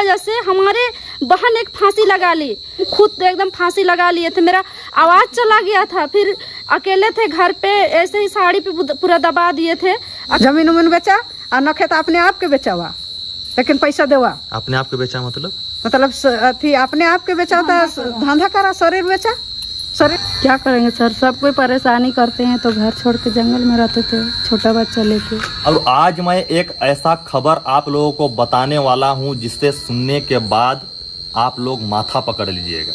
वजह से हमारे बहन एक फांसी लगा ली, खुद एकदम फांसी लगा लिए थे। मेरा आवाज चला गया था, फिर अकेले थे घर पे, ऐसे ही साड़ी पे पूरा दबा दिए थे। जमीन उमीन बेचा और न खेत अपने आप के बेचा हुआ, लेकिन पैसा देवा अपने आप के बेचा मतलब अथी अपने आप के बेचा था, धंधा करा, शरीर बेचा शरीर। क्या करेंगे सर, सब कोई परेशानी करते हैं तो घर छोड़ के जंगल में रहते थे छोटा बच्चा लेके। अब आज मैं एक ऐसा खबर आप लोगों को बताने वाला हूं जिससे सुनने के बाद आप लोग माथा पकड़ लीजिएगा।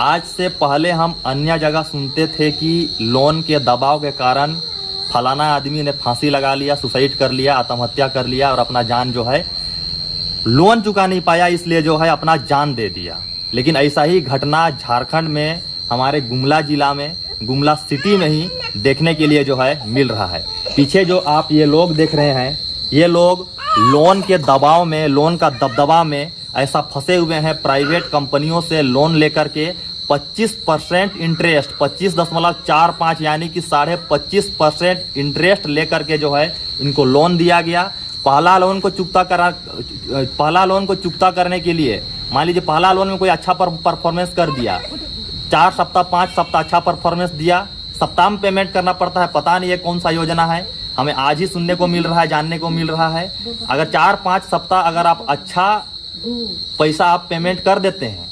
आज से पहले हम अन्य जगह सुनते थे कि लोन के दबाव के कारण फलाना आदमी ने फांसी लगा लिया, सुसाइड कर लिया, आत्महत्या कर लिया और अपना जान जो है लोन चुका नहीं पाया इसलिए जो है अपना जान दे दिया। लेकिन ऐसा ही घटना झारखंड में हमारे गुमला जिला में, गुमला सिटी में ही देखने के लिए जो है मिल रहा है। पीछे जो आप ये लोग देख रहे हैं, ये लोग लोन के दबाव में, लोन का दबदबा में ऐसा फंसे हुए हैं। प्राइवेट कंपनियों से लोन लेकर के 25% इंटरेस्ट, 25.45 यानी कि 25.5% इंटरेस्ट लेकर के जो है इनको लोन दिया गया। पहला लोन को चुकता करने के लिए मान लीजिए पहला लोन में कोई अच्छा परफॉर्मेंस कर दिया, 4 सप्ताह 5 सप्ताह अच्छा परफॉर्मेंस दिया, सप्ताह में पेमेंट करना पड़ता है। पता नहीं ये कौन सा योजना है, हमें आज ही सुनने को मिल रहा है, जानने को मिल रहा है। अगर 4-5 सप्ताह अगर आप अच्छा पैसा आप पेमेंट कर देते हैं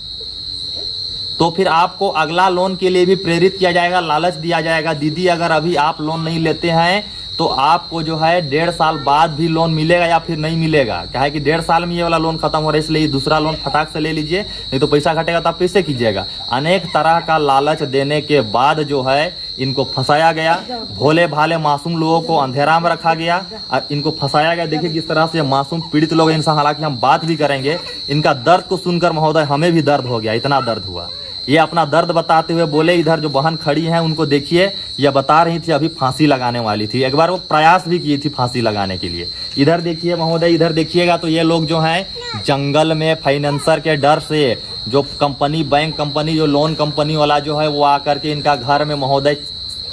तो फिर आपको अगला लोन के लिए भी प्रेरित किया जाएगा, लालच दिया जाएगा। दीदी अगर अभी आप लोन नहीं लेते हैं तो आपको जो है 1.5 साल बाद भी लोन मिलेगा या फिर नहीं मिलेगा। क्या है कि 1.5 साल में ये वाला लोन खत्म हो रहा है, इसलिए दूसरा लोन फटाक से ले लीजिए, नहीं तो पैसा घटेगा तो आप कैसे कीजिएगा। अनेक तरह का लालच देने के बाद जो है इनको फंसाया गया। भोले भाले मासूम लोगों को अंधेरा में रखा गया और इनको फंसाया गया। देखिए किस तरह से मासूम पीड़ित लोग इंसान, हालांकि हम बात भी करेंगे, इनका दर्द को सुनकर महोदय हमें भी दर्द हो गया, इतना दर्द हुआ। ये अपना दर्द बताते हुए बोले, इधर जो बहन खड़ी हैं उनको देखिए, यह बता रही थी अभी फांसी लगाने वाली थी। एक बार वो प्रयास भी की थी फांसी लगाने के लिए। इधर देखिए महोदय, इधर देखिएगा तो ये लोग जो हैं जंगल में फाइनेंसर के डर से, जो कंपनी, बैंक कंपनी, जो लोन कंपनी वाला जो है वो आकर के इनका घर में महोदय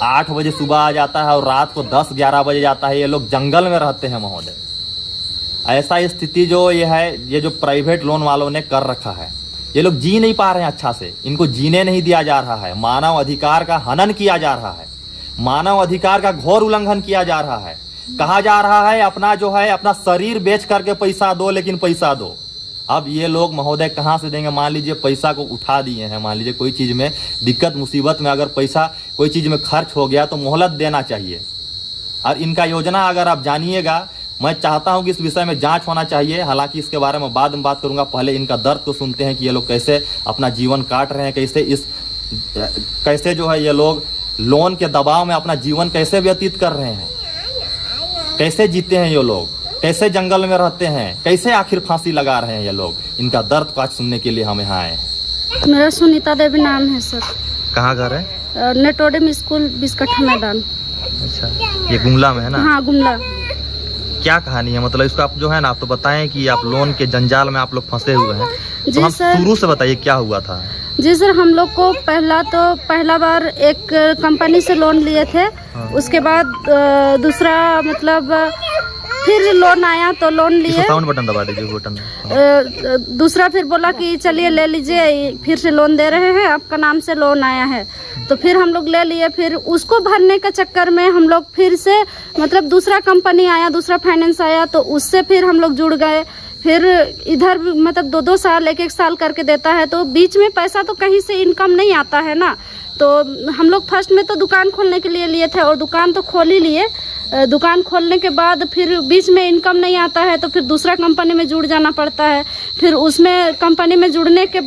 8 बजे सुबह आ जाता है और रात को 10-11 बजे जाता है। ये लोग जंगल में रहते हैं महोदय। ऐसा स्थिति जो ये है, ये जो प्राइवेट लोन वालों ने कर रखा है, ये लोग जी नहीं पा रहे हैं अच्छा से, इनको जीने नहीं दिया जा रहा है। मानव अधिकार का हनन किया जा रहा है, मानव अधिकार का घोर उल्लंघन किया जा रहा है। कहा जा रहा है अपना जो है अपना शरीर बेच करके पैसा दो, लेकिन पैसा दो। अब ये लोग महोदय कहां से देंगे। मान लीजिए पैसा को उठा दिए हैं, मान लीजिए कोई चीज में दिक्कत मुसीबत में अगर पैसा कोई चीज में खर्च हो गया तो मोहलत देना चाहिए। और इनका योजना अगर आप जानिएगा, मैं चाहता हूं कि इस विषय में जांच होना चाहिए। हालांकि इसके बारे में बाद में बात करूंगा, पहले इनका दर्द को सुनते हैं कि ये लोग कैसे अपना जीवन काट रहे हैं, कैसे जो है ये लोग लोन के दबाव में अपना जीवन कैसे व्यतीत कर रहे हैं, कैसे जीते हैं ये लोग, कैसे जंगल में रहते हैं, कैसे आखिर फांसी लगा रहे हैं ये लोग। इनका दर्द को आज सुनने के लिए हम यहाँ आए हैं। मेरा सुनीता देवी नाम है सर। कहाँ घर है? नेटोडियम स्कूल, बिस्कट्ठा मैदान। अच्छा, ये गुमला में है ना? हाँ, गुमला। क्या कहानी है, मतलब इसको आप जो है ना आप तो बताएं कि आप लोन के जंजाल में आप लोग फंसे हुए हैं, तो हम शुरू से बताइए क्या हुआ था। जी सर, हम लोग को पहला बार एक कंपनी से लोन लिए थे। हाँ। उसके बाद दूसरा मतलब फिर लोन आया तो लोन लिए। साउंड बटन दबा दीजिए, बटन। दूसरा फिर बोला कि चलिए ले लीजिए, फिर से लोन दे रहे हैं, आपका नाम से लोन आया है। तो फिर हम लोग ले लिए। फिर उसको भरने के चक्कर में हम लोग फिर से मतलब दूसरा कंपनी आया, दूसरा फाइनेंस आया, तो उससे फिर हम लोग जुड़ गए। फिर इधर मतलब 2-2 साल, 1-1 साल करके देता है, तो बीच में पैसा तो कहीं से इनकम नहीं आता है ना। तो हम लोग फर्स्ट में तो दुकान खोलने के लिए लिए थे और दुकान तो खोल ही लिए। दुकान खोलने के बाद फिर बीच में इनकम नहीं आता है तो फिर दूसरा कंपनी में जुड़ जाना पड़ता है। फिर उसमें कंपनी में जुड़ने के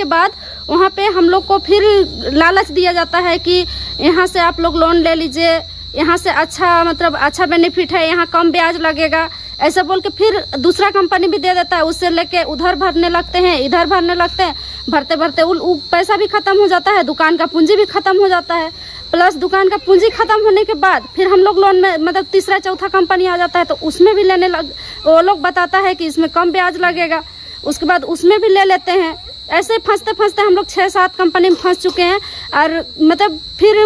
बाद वहाँ पे हम लोग को फिर लालच दिया जाता है कि यहाँ से आप लोग लोन ले लीजिए, यहाँ से अच्छा बेनिफिट है, यहाँ कम ब्याज लगेगा, ऐसा बोल के फिर दूसरा कंपनी भी दे देता है। उससे लेके उधर भरने लगते हैं, इधर भरने लगते हैं, भरते भरते पैसा भी खत्म हो जाता है, दुकान का पूंजी भी खत्म हो जाता है। प्लस दुकान का पूंजी खत्म होने के बाद फिर हम लोग लोन में मतलब तीसरा चौथा कंपनी आ जाता है तो उसमें भी लेने वो लोग बताता है कि इसमें कम ब्याज लगेगा, उसके बाद उसमें भी ले लेते हैं। ऐसे फंसते फंसते हम लोग 6-7 कंपनी में फंस चुके हैं। और फिर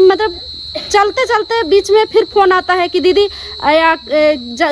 चलते चलते बीच में फिर फोन आता है कि दीदी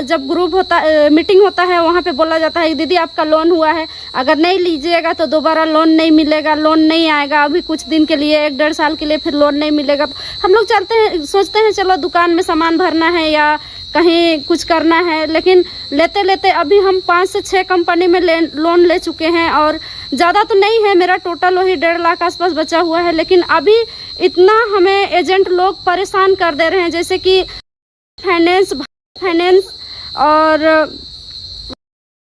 जब ग्रुप होता मीटिंग होता है वहाँ पे बोला जाता है दीदी आपका लोन हुआ है, अगर नहीं लीजिएगा तो दोबारा लोन नहीं मिलेगा, लोन नहीं आएगा, अभी कुछ दिन के लिए 1-1.5 साल के लिए फिर लोन नहीं मिलेगा। हम लोग चलते हैं, सोचते हैं चलो दुकान में सामान भरना है या कहीं कुछ करना है, लेकिन लेते लेते अभी हम 5 से 6 कंपनी में लोन ले चुके हैं और ज़्यादा तो नहीं है, मेरा टोटल वही 1.5 लाख आसपास बचा हुआ है। लेकिन अभी इतना हमें एजेंट लोग परेशान कर दे रहे हैं, जैसे कि फाइनेंस और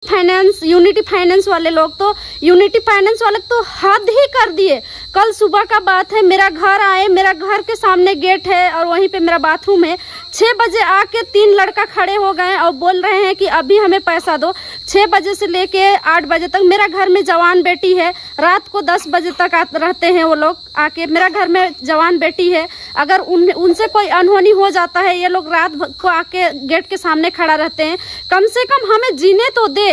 फाइनेंस, यूनिटी फाइनेंस वाले लोग, तो यूनिटी फाइनेंस वाले तो हद ही कर दिए। कल सुबह का बात है, मेरा घर आए, मेरा घर के सामने गेट है और वहीं पे मेरा बाथरूम है। 6 बजे आके 3 लड़का खड़े हो गए और बोल रहे हैं कि अभी हमें पैसा दो। 6 बजे से लेके 8 बजे तक मेरा घर में जवान बेटी है, रात को 10 बजे तक रहते हैं वो लोग आके। मेरा घर में जवान बेटी है, अगर उनसे कोई अनहोनी हो जाता है ये लोग रात को आके गेट के सामने खड़ा रहते हैं। कम से कम हमें जीने तो दे,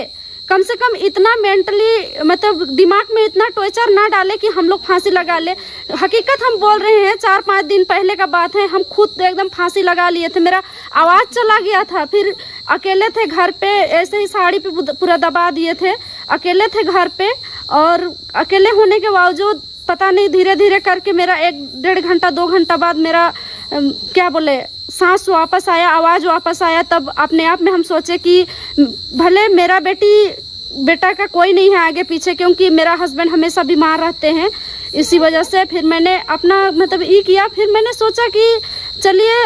कम से कम इतना मेंटली मतलब दिमाग में इतना टॉर्चर ना डाले कि हम लोग फांसी लगा ले। हकीकत हम बोल रहे हैं, 4-5 दिन पहले का बात है, हम खुद एकदम फांसी लगा लिए थे, मेरा आवाज़ चला गया था। फिर अकेले थे घर पे, ऐसे ही साड़ी पे पूरा दबा दिए थे, अकेले थे घर पे और अकेले होने के बावजूद पता नहीं धीरे धीरे करके मेरा 1-1.5 घंटा 2 घंटा बाद मेरा क्या बोले सांस वापस आया, आवाज़ वापस आया। तब अपने आप में हम सोचे कि भले मेरा बेटा का कोई नहीं है आगे पीछे, क्योंकि मेरा हस्बैंड हमेशा बीमार रहते हैं, इसी वजह से फिर मैंने अपना मतलब ये किया। फिर मैंने सोचा कि चलिए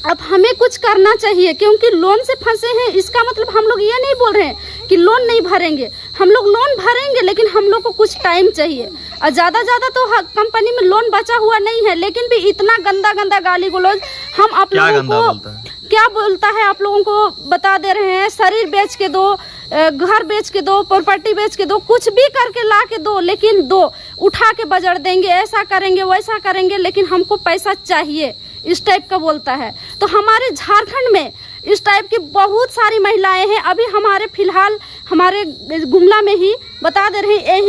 अब हमें कुछ करना चाहिए, क्योंकि लोन से फंसे हैं, इसका मतलब हम लोग ये नहीं बोल रहे हैं कि लोन नहीं भरेंगे, हम लोग लोन भरेंगे, लेकिन हम लोग को कुछ टाइम चाहिए। और ज़्यादा तो कंपनी में लोन बचा हुआ नहीं है, लेकिन भी इतना गंदा गाली गलौज हम आप लोगों को क्या बोलता है आप लोगों को बता दे रहे हैं। शरीर बेच के दो, घर बेच के दो, प्रॉपर्टी बेच के दो, कुछ भी करके ला के दो, लेकिन दो, उठा के बजड़ देंगे, ऐसा करेंगे वैसा करेंगे, लेकिन हमको पैसा चाहिए, इस टाइप का बोलता है। तो हमारे झारखंड में इस टाइप की बहुत सारी महिलाएं हैं। अभी हमारे फिलहाल हमारे गुमला में ही बता दे रहे हैं,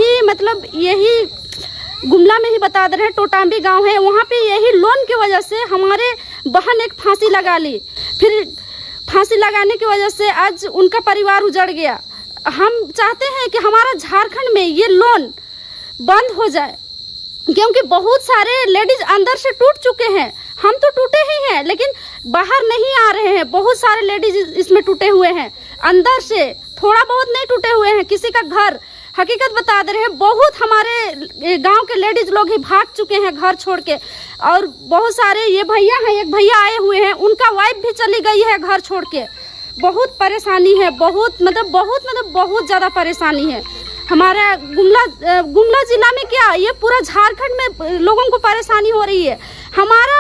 यही गुमला में ही बता दे रहे हैं, टोटाम्बी गांव है, वहाँ पे यही लोन की वजह से हमारे बहन एक फांसी लगा ली। फिर फांसी लगाने की वजह से आज उनका परिवार उजड़ गया। हम चाहते हैं कि हमारा झारखंड में ये लोन बंद हो जाए, क्योंकि बहुत सारे लेडीज अंदर से टूट चुके हैं। हम तो टूटे ही हैं, लेकिन बाहर नहीं आ रहे हैं। बहुत सारे लेडीज इसमें टूटे हुए हैं, अंदर से, थोड़ा बहुत नहीं टूटे हुए हैं। किसी का घर, हकीकत बता दे रहे हैं, बहुत हमारे गांव के लेडीज लोग ही भाग चुके हैं घर छोड़ के। और बहुत सारे ये भैया हैं, एक भैया आए हुए हैं, उनका वाइफ भी चली गई है घर छोड़ के। बहुत परेशानी है, बहुत ज़्यादा परेशानी है। हमारा गुमला जिला में क्या, ये पूरा झारखंड में लोगों को परेशानी हो रही है। हमारा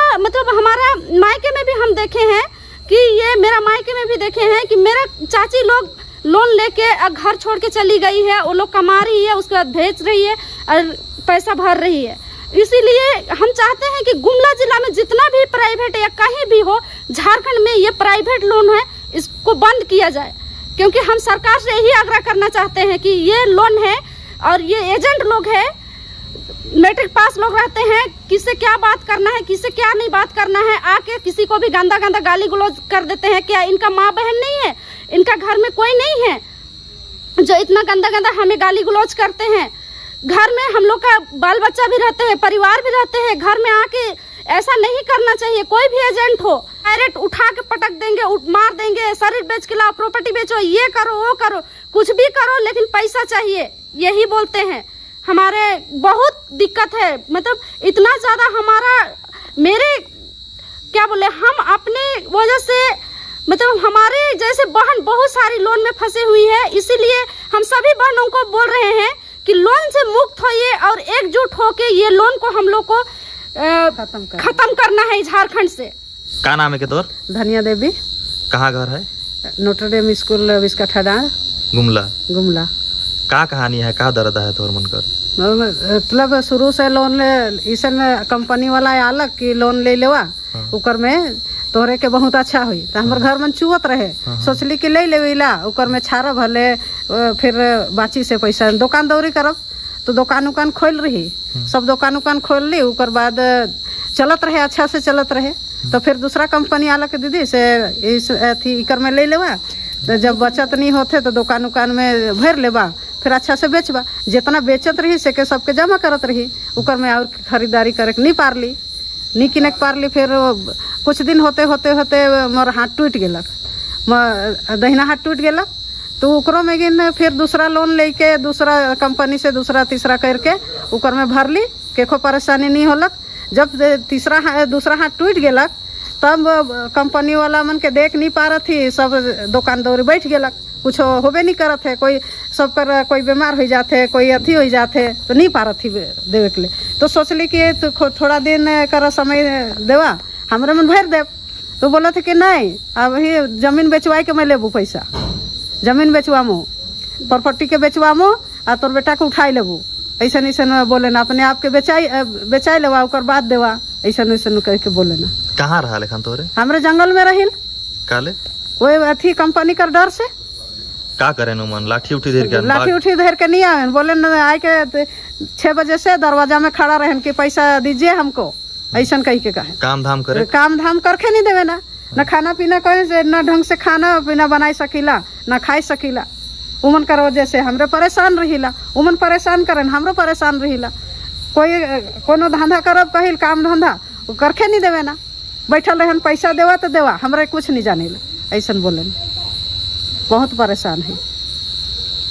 मायके में भी हम देखे हैं कि ये मेरा मायके में भी देखे हैं कि मेरा चाची लोग लोन लेके घर छोड़ के चली गई है, वो लोग कमा रही है, उसके बाद भेज रही है और पैसा भर रही है। इसीलिए हम चाहते हैं कि गुमला जिला में जितना भी प्राइवेट या कहीं भी हो, झारखंड में ये प्राइवेट लोन है, इसको बंद किया जाए। क्योंकि हम सरकार से यही आग्रह करना चाहते हैं कि ये लोन है और ये एजेंट लोग है, मैट्रिक पास लोग रहते हैं, किससे क्या बात करना है, किससे क्या नहीं बात करना है, आके किसी को भी गंदा गाली गलौज कर देते हैं। क्या इनका माँ बहन नहीं है, इनका घर में कोई नहीं है जो इतना गंदा हमें गाली गलौज करते हैं? घर में हम लोग का बाल बच्चा भी रहते हैं, परिवार भी रहते हैं, घर में आके ऐसा नहीं करना चाहिए। कोई भी एजेंट हो, डायरेक्ट उठा के पटक देंगे, मार देंगे, शरीर बेच के लाओ, प्रॉपर्टी बेचो, ये करो वो करो, कुछ भी करो, लेकिन पैसा चाहिए, यही बोलते हैं। हमारे बहुत दिक्कत है, मतलब इतना ज़्यादा हम अपने वजह से, मतलब हमारे जैसे बहन बहुत सारी लोन में फंसी हुई है। इसीलिए हम सभी बहनों को बोल रहे हैं कि लोन से मुक्त होइए और एकजुट होके ये लोन को हम लोग को खत्म करना है झारखंड से। क्या नाम है के तोर? धनिया देवी। कहाँ घर है? नोटरडेम स्कूल बिस्काठाडार, गुमला। का कहानी है, का दर्द है तोर मन कर? मतलब शुरू से लोन इसन कंपनी वाला आलक की लोन ले लेवा, उकर में तोहरे के बहुत अच्छा हुई, तो हमारे घर में चुवत रहे, सोचली कि ले लेविला, उकर में छारा भले, फिर बाची से पैसा दुकान दौरी करब, तो दुकान उकान खोल रही, सब दुकान उकान खोल ली। उकर बाद चलत रहे, अच्छा से चलत रहे। तो फिर दूसरा कंपनी आला के दीदी से इस अथी इकर में ले लेवा, तो जब बचत नहीं होते तो दुकान उकान में भर लेबा, फिर अच्छा से बेचबा। जितना बेचत रही से के सबके जमा करत रही, उकर में और खरीदारी करे नहीं पारली, नहीं किने पारली। फिर कुछ दिन होते होते होते मोर हाथ टूट गेलक, दहिना हाथ टूट गेलक। तो उकरो में गिन फिर दूसरा लोन लेके दूसरा कंपनी से दूसरा तीसरा करके उकर में भरली, केखो परेशानी नहीं होलक। जब दूसरा हाथ टूट गेलक तब कंपनी वाला मन के देख नहीं पा रही थी, सब दुकान दौरी बैठ गेलक, कुछ होबे नहीं करत है। कोई सब कर कोई बीमार हो जाते, कोई अथी हो जाते, तो नहीं पा रही थी देवे के लिए। तो सोचली कि तो थोड़ा दिन कर समय देवा, हमारे मन भर देव। तो बोला थे कि नहीं, अभी जमीन बेचवाई के मैं लेबू पैसा, जमीन बेचवामो, प्रॉपर्टी के बेचवामो आ तोर बेटा के उठाई लेबू। ऐसा ऐसा बोले ना, अपने आप के बेचाई लेवा, ओकर बाद देवा, ऐसा ऐसा कह के बोले ना। कहाँ रहा लेखन तोरे? हमरे जंगल में रहिल काले वो अथी कंपनी का डर से। का करे नु मन? लाठी उठी धर के? लाठी उठी धर के नहीं आए, बोले न आए के 6 बजे से दरवाजा में खड़ा रहन कि पैसा दीजिए हमको, ऐसा कही के कहे। काम धाम करे? काम धाम करके नहीं देवे ना, न खाना पीना कहे से, न ढंग से खाना पीना बनाई सकीला, न खाई सकीला। उमन कर वजह से हमरे परेशान रहिला, उमन परेशान करन, हमरो परेशान रहिला। कोई कोनो धंधा करब कहिल, काम धंधा वो करके नहीं देवे ना, बैठल रहन पैसा देवा तो देवा, हमरे कुछ नहीं जाने ला, ऐसा बोले। बहुत परेशान है।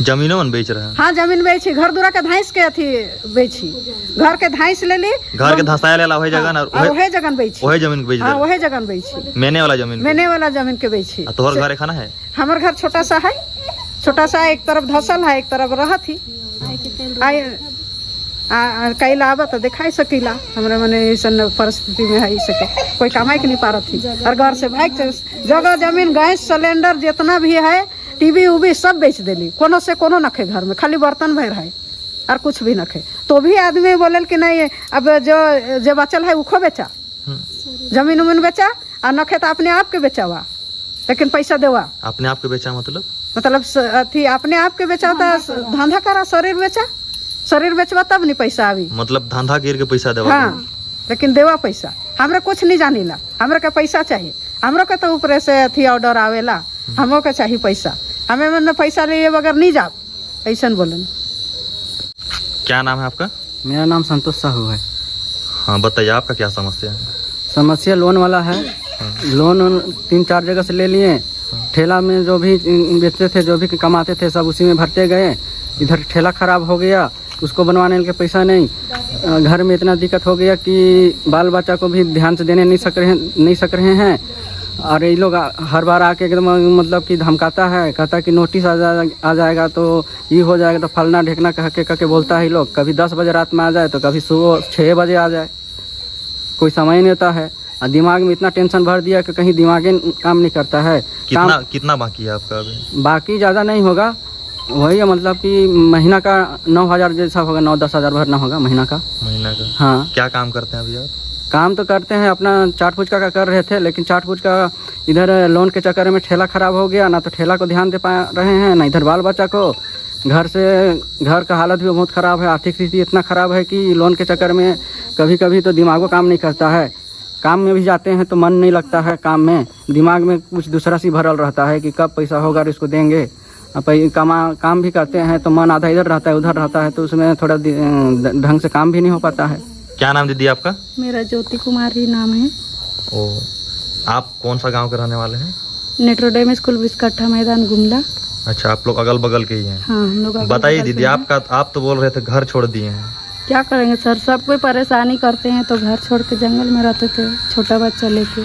जमीनों मन बेच रहे हैं? हाँ, जमीन बेची, घर दूरा के धाइस के अथी बेची, घर के धाइस ले ली, घर के धसाया लेला वही जगह ना, वही जगह बेची, वही जमीन बेच हाँ, वही जगह बेची, मैंने वाला जमीन के बेची। तोहर घर खाना है? हमार घर छोटा सा है, छोटा सा, एक तरफ धसल है, एक तरफ रहा थी। कैला आवा तो दिखाई सकीला, हमारे मने ऐसा परिस्थिति में है सके, कोई कमाई के नहीं पा रही थी। और घर से भाग जगह जमीन गैस सिलेंडर जितना भी है, टीवी उवी सब बेच देली, कोनो से कोनो नखे घर में, खाली बर्तन भर है और कुछ भी नखे। तो भी आदमी बोले कि नहीं, अब जो बचल है उखो बेचा, जमीन उमीन बेचा, और नखे तो अपने आप के बेचावा, लेकिन पैसा देवा। अपने आप के बेचा मतलब अथी अपने आप के बेचा, धंधा करा, शरीर बेचवा तब नहीं पैसा आवी, मतलब धंधा कर के पैसा देवा। हाँ, लेकिन देवा पैसा। हमरे कुछ नहीं जानीला, हमरे के पैसा चाहिए, हमरो के तो ऊपर से अथी ऑर्डर आवेला, हमरो के चाहिए पैसा, हमें मन पैसा लिए बगैर नहीं जाओ, ऐसा बोलन। क्या नाम है आपका? मेरा नाम संतोष साहू है। हाँ, बताइए आपका क्या समस्या है? समस्या लोन वाला है। लोन 3-4 जगह से ले लिए, ठेला में जो भी बेचते थे, जो भी कमाते थे, सब उसी में भरते गए। इधर ठेला खराब हो गया, उसको बनवाने के पैसा नहीं। घर में इतना दिक्कत हो गया कि बाल बच्चा को भी ध्यान से देने नहीं सक रहे हैं। और ये लोग हर बार आके एकदम मतलब कि धमकाता है, कहता कि नोटिस आ जाएगा तो ये हो जाएगा, तो फलना ढेकना कह के बोलता है। ये लोग कभी 10 बजे रात में आ जाए, तो कभी सुबह 6 बजे आ जाए, कोई समय नहीं होता है। और दिमाग में इतना टेंशन भर दिया कि कहीं दिमाग काम नहीं करता है। कितना बाकी है आपका अभी? बाकी ज़्यादा नहीं होगा, वही है मतलब कि महीना का 9,000 जैसा होगा, 9-10 हज़ार भरना होगा महीना का। हाँ। क्या काम करते हैं अभी आप? काम तो करते हैं, अपना चाट फुचका का कर रहे थे, लेकिन चाट फुचका इधर लोन के चक्कर में ठेला खराब हो गया ना, तो ठेला को ध्यान दे पा रहे हैं ना इधर बाल बच्चा को। घर का हालत भी बहुत ख़राब है, आर्थिक स्थिति इतना ख़राब है कि लोन के चक्कर में कभी कभी तो दिमागो काम नहीं करता है। काम में भी जाते हैं तो मन नहीं लगता है काम में, दिमाग में कुछ दूसरा सी भरल रहता है कि कब पैसा होगा और इसको देंगे। काम भी करते हैं तो मन आधा इधर रहता है उधर रहता है, तो उसमें थोड़ा ढंग से काम भी नहीं हो पाता है। क्या नाम दीदी आपका? मेरा ज्योति कुमारी नाम है। ओ, आप कौन सा गांव के रहने वाले हैं? नेट्रोडेम स्कूल बिस्कट्ठा मैदान गुमला। अच्छा, आप लोग अगल बगल के ही हैं? हाँ, हम लोग। बताइए दीदी, आप तो बोल रहे थे घर छोड़ दिए हैं, क्या करेंगे सर, सब कोई परेशानी करते हैं, तो घर छोड़ के जंगल में रहते थे छोटा बच्चा लेके।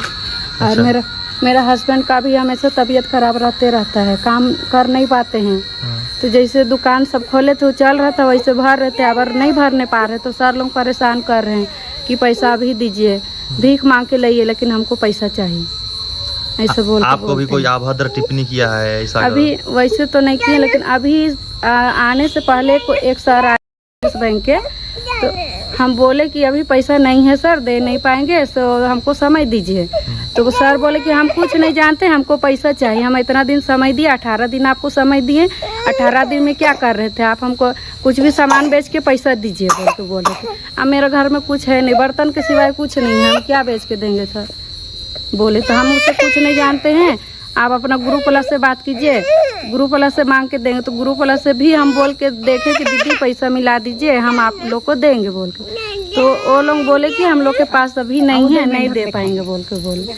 और मेरा हस्बैंड का भी हमेशा तबीयत खराब रहता है, काम कर नहीं पाते हैं। तो जैसे दुकान सब खोले थे, चल रहा था, वैसे भर रहे थे, अब नहीं भरने पा रहे, तो सर लोग परेशान कर रहे हैं कि पैसा भी दीजिए, भीख मांग के लाइए, लेकिन हमको पैसा चाहिए, ऐसे बोल। आपको भी कोई अभद्र टिप्पणी किया है ऐसा? अभी वैसे तो नहीं किया, लेकिन अभी आने से पहले को एक सर आए बैंक के, तो हम बोले कि अभी पैसा नहीं है सर, दे नहीं पाएंगे, तो हमको समय दीजिए। तो सर बोले कि हम कुछ नहीं जानते, हमको पैसा चाहिए, हम इतना दिन समय दिए, 18 दिन आपको समय दिए, 18 दिन में क्या कर रहे थे आप? हमको कुछ भी सामान बेच के पैसा दीजिए बोल रहे थे। अब मेरे घर में कुछ है नहीं, बर्तन के सिवाय कुछ नहीं है, हम क्या बेच के देंगे सर? बोले तो हम उससे कुछ नहीं जानते हैं, आप अपना ग्रुप वाला से बात कीजिए, ग्रुप वाला से मांग के देंगे। तो ग्रुप वाला से भी हम बोल के देखे कि दीदी पैसा मिला दीजिए, हम आप लोग को देंगे बोल के। तो वो लोग बोले कि हम लोग के पास अभी नहीं है, नहीं दे पाएंगे बोल के बोले।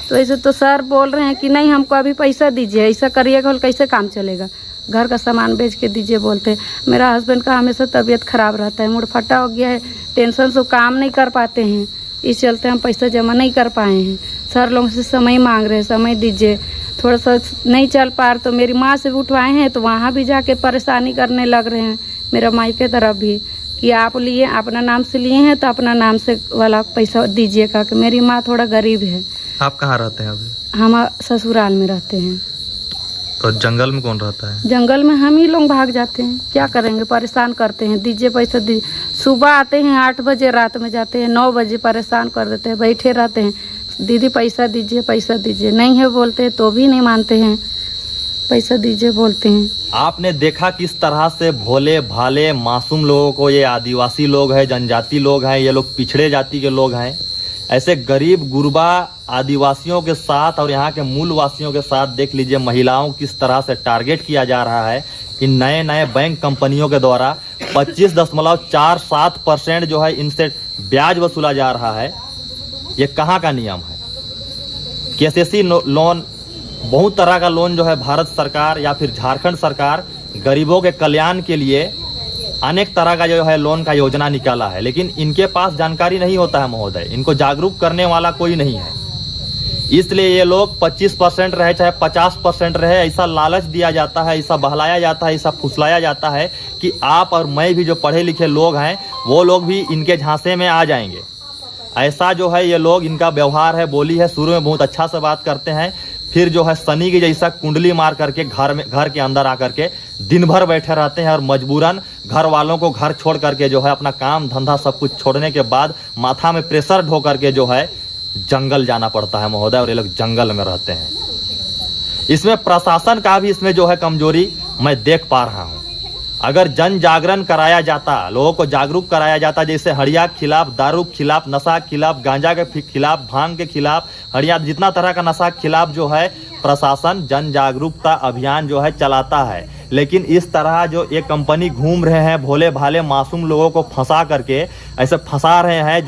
तो ऐसे तो सर बोल रहे हैं कि नहीं हमको अभी पैसा दीजिए, ऐसा करिएगा कैसे काम चलेगा, घर का सामान बेच के दीजिए बोलते हैं। मेरा हस्बैंड का हमेशा तबीयत खराब रहता है, मूड फटा हो गया है, टेंशन से काम नहीं कर पाते हैं, इस चलते हम पैसा जमा नहीं कर पाए हैं। सर लोगों से समय मांग रहे हैं, समय दीजिए, थोड़ा सा नहीं चल पा रहा। तो मेरी माँ से भी उठवाए हैं तो वहाँ भी जाके परेशानी करने लग रहे हैं, मेरा माई के तरफ भी, कि आप लिए अपना नाम से लिए हैं तो अपना नाम से वाला पैसा दीजिएगा। कि मेरी माँ थोड़ा गरीब है। आप कहाँ रहते हैं अभी? हम ससुराल में रहते हैं। तो जंगल में कौन रहता है? जंगल में हम ही लोग भाग जाते हैं, क्या करेंगे, परेशान करते हैं, दीजिए पैसा दीजिए। सुबह आते हैं 8 बजे, रात में जाते हैं 9 बजे, परेशान कर देते हैं, बैठे रहते हैं, दीदी पैसा दीजिए पैसा दीजिए, नहीं है बोलते तो भी नहीं मानते हैं, पैसा दीजिए बोलते हैं। आपने देखा किस तरह से भोले भाले मासूम लोगों को, ये आदिवासी लोग हैं, जनजाति लोग हैं, ये लोग पिछड़े जाति के लोग हैं, ऐसे गरीब गुरबा आदिवासियों के साथ और यहाँ के मूल वासियों के साथ देख लीजिए महिलाओं किस तरह से टारगेट किया जा रहा है इन नए नए बैंक कंपनियों के द्वारा। 25.47% जो है इनसे ब्याज वसूला जा रहा है। ये कहाँ का नियम है? केसीसी लोन, बहुत तरह का लोन जो है भारत सरकार या फिर झारखंड सरकार गरीबों के कल्याण के लिए अनेक तरह का जो है लोन का योजना निकाला है, लेकिन इनके पास जानकारी नहीं होता है महोदय, इनको जागरूक करने वाला कोई नहीं है। इसलिए ये लोग 25% रहे चाहे 50% रहे, ऐसा लालच दिया जाता है, ऐसा बहलाया जाता है, ऐसा फुसलाया जाता है कि आप और मैं भी जो पढ़े लिखे लोग हैं वो लोग भी इनके झांसे में आ जाएंगे। ऐसा जो है ये लोग, इनका व्यवहार है, बोली है, शुरू में बहुत अच्छा से बात करते हैं, फिर जो है शनि की जैसा कुंडली मार करके घर के अंदर आकर के दिन भर बैठे रहते हैं और मजबूरन घर वालों को घर छोड़ करके जो है अपना काम धंधा सब कुछ छोड़ने के बाद माथा में प्रेशर ढो करके जो है जंगल जाना पड़ता है महोदय, और ये लोग जंगल में रहते हैं। इसमें प्रशासन का भी इसमें जो है कमजोरी मैं देख पा रहा हूं। अगर जन जागरण कराया जाता, लोगों को जागरूक कराया जाता, जैसे हड़िया के खिलाफ, दारू के खिलाफ, नशा के खिलाफ, गांजा के खिलाफ, भांग के खिलाफ, हड़िया जितना तरह का नशा के खिलाफ जो है प्रशासन जन जागरूकता अभियान जो है चलाता है। लेकिन इस तरह जो ये कंपनी घूम रहे हैं, भोले भाले मासूम लोगों को फंसा करके ऐसे फंसा रहे हैं,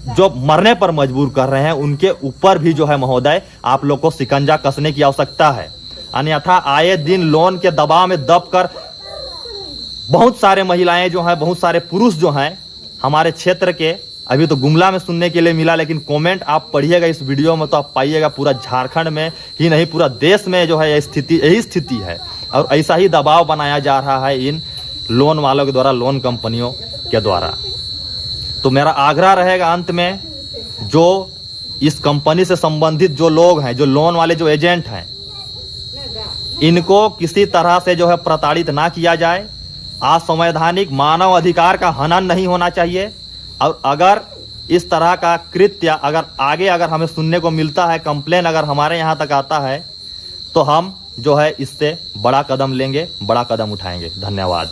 जो मरने पर मजबूर कर रहे हैं, उनके ऊपर भी जो है महोदय आप लोग को शिकंजा कसने की आवश्यकता है। अन्यथा आए दिन लोन के दबाव में दबकर बहुत सारे महिलाएं जो हैं, बहुत सारे पुरुष जो हैं हमारे क्षेत्र के, अभी तो गुमला में सुनने के लिए मिला, लेकिन कमेंट आप पढ़िएगा इस वीडियो में तो आप पाइएगा पूरा झारखंड में ही नहीं पूरा देश में जो है यही स्थिति है। और ऐसा ही दबाव बनाया जा रहा है इन लोन वालों के द्वारा, लोन कंपनियों के द्वारा। तो मेरा आग्रह रहेगा अंत में, जो इस कंपनी से संबंधित जो लोग हैं, जो लोन वाले जो एजेंट हैं, इनको किसी तरह से जो है प्रताड़ित ना किया जाए। असंवैधानिक मानव अधिकार का हनन नहीं होना चाहिए। और अगर इस तरह का कृत्य अगर हमें सुनने को मिलता है, कंप्लेन अगर हमारे यहाँ तक आता है, तो हम जो है इससे बड़ा कदम लेंगे, बड़ा कदम उठाएंगे। धन्यवाद।